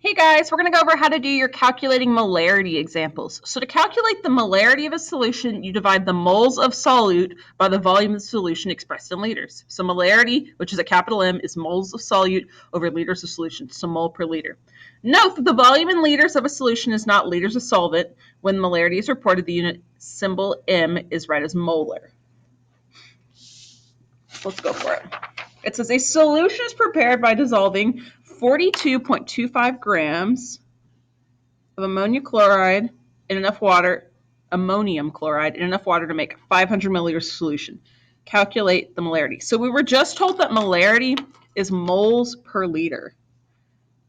Hey guys, we're going to go over how to do your calculating molarity examples. So to calculate the molarity of a solution, you divide the moles of solute by the volume of the solution expressed in liters. So molarity, which is a capital M, is moles of solute over liters of solution, so mole per liter. Note that the volume in liters of a solution is not liters of solvent. When molarity is reported, the unit symbol M is read as molar. Let's go for it. It says a solution is prepared by dissolving 42.25 grams of ammonium chloride in enough water to make 500 milliliters solution. Calculate the molarity. So we were just told that molarity is moles per liter.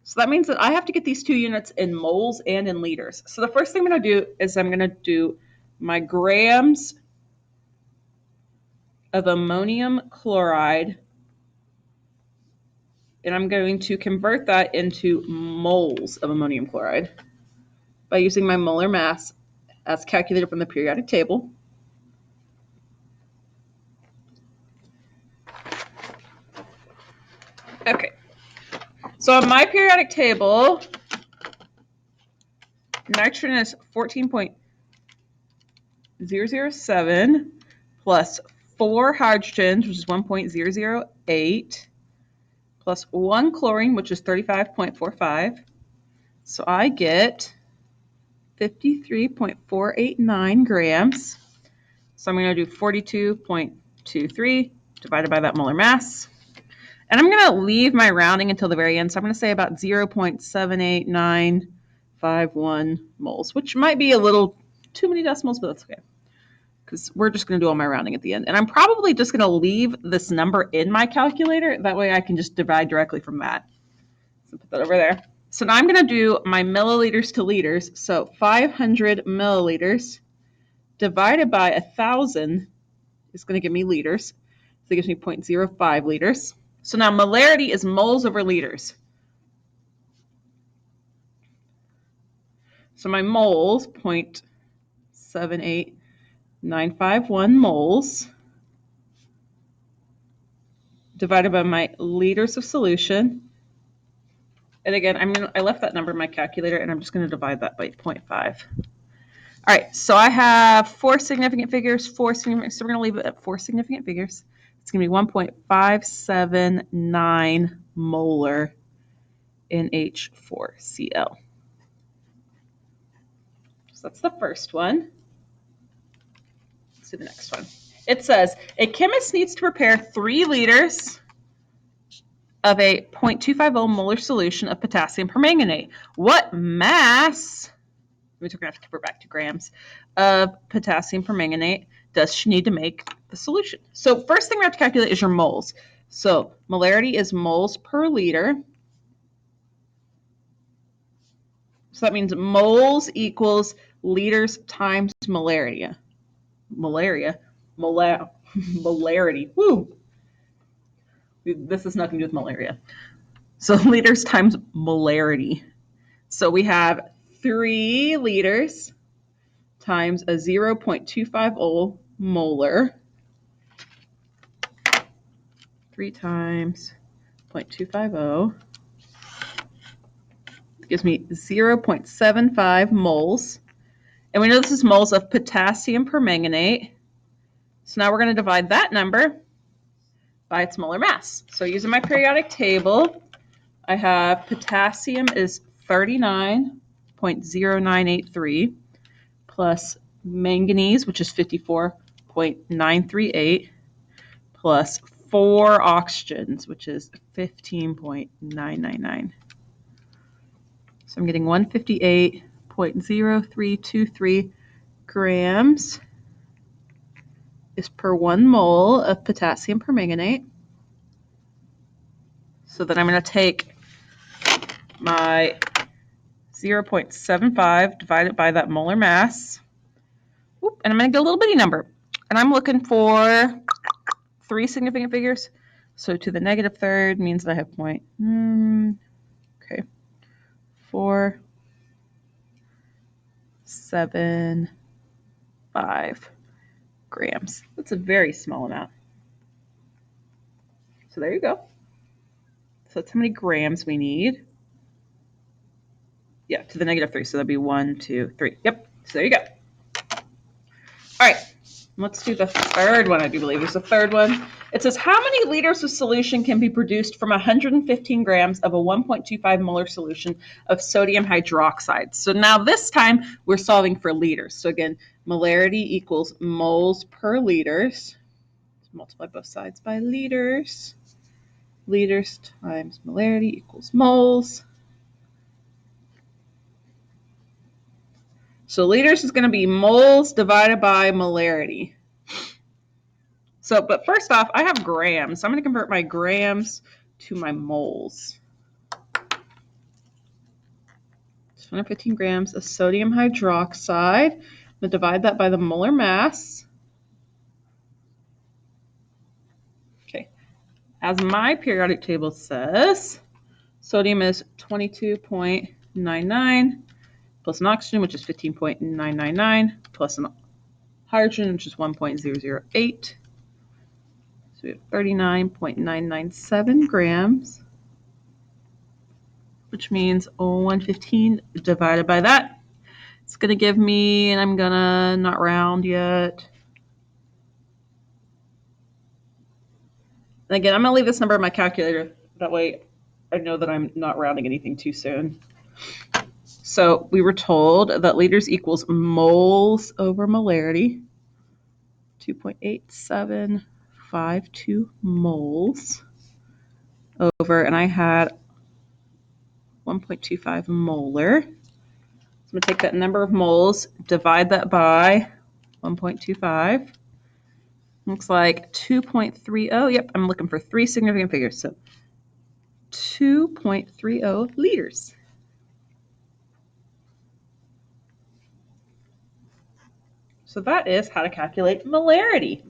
So that means that I have to get these two units in moles and in liters. So the first thing I'm going to do is I'm going to do my grams of ammonium chloride, and I'm going to convert that into moles of ammonium chloride by using my molar mass as calculated from the periodic table. Okay, so on my periodic table, nitrogen is 14.007 plus 4 hydrogens, which is 1.008, plus 1 chlorine, which is 35.45. So I get 53.489 grams. So I'm going to do 42.23 divided by that molar mass. And I'm going to leave my rounding until the very end. So I'm going to say about 0.78951 moles, which might be a little too many decimals, but that's okay, because we're just going to do all my rounding at the end. And I'm probably just going to leave this number in my calculator. That way I can just divide directly from that. So put that over there. So now I'm going to do my milliliters to liters. So 500 milliliters divided by 1,000 is going to give me liters. So it gives me 0.05 liters. So now molarity is moles over liters. So my moles, 0.78951 moles, divided by my liters of solution. And again, I left that number in my calculator, and I'm just going to divide that by 0.5. All right, so I have 4 significant figures, so we're going to leave it at 4 significant figures. It's going to be 1.579 molar NH4Cl. So that's the first one. Let's do the next one. It says a chemist needs to prepare 3 liters of a 0.250 molar solution of potassium permanganate. What mass, we're going to have to convert back to grams, of potassium permanganate does she need to make the solution? So first thing we have to calculate is your moles. So molarity is moles per liter. So that means moles equals liters times molarity. Molarity. Woo! This has nothing to do with malaria. So liters times molarity. So we have 3 liters times a 0.250 molar. 3 times 0.250 gives me 0.75 moles. And we know this is moles of potassium permanganate. So now we're going to divide that number by its molar mass. So using my periodic table, I have potassium is 39.0983 plus manganese, which is 54.938, plus 4 oxygens, which is 15.999. So I'm getting 158.0323 grams is per 1 mole of potassium permanganate. So then I'm going to take my 0.75 divided by that molar mass. And I'm going to get a little bitty number. And I'm looking for 3 significant figures. So to the negative third means that I have 4.75 grams. That's a very small amount. So there you go. So that's how many grams we need. Yeah, to the -3. So that'd be 1, 2, 3. Yep. So there you go. All right. Let's do the third one, I do believe. There's a third one. It says, how many liters of solution can be produced from 115 grams of a 1.25 molar solution of sodium hydroxide? So now this time we're solving for liters. So again, molarity equals moles per liters. Let's multiply both sides by liters. Liters times molarity equals moles. So liters is going to be moles divided by molarity. So, but first off, I have grams. So I'm going to convert my grams to my moles. 215 grams of sodium hydroxide. I'm going to divide that by the molar mass. Okay. As my periodic table says, sodium is 22.99 plus an oxygen, which is 15.999, plus an hydrogen, which is 1.008. So we have 39.997 grams, which means 115 divided by that. It's going to give me, and I'm going to not round yet. And again, I'm going to leave this number in my calculator. That way I know that I'm not rounding anything too soon. So we were told that liters equals moles over molarity. 2.8752 moles over, and I had 1.25 molar. So I'm going to take that number of moles, divide that by 1.25. Looks like 2.30. Yep, I'm looking for three significant figures. So 2.30 liters. So that is how to calculate molarity.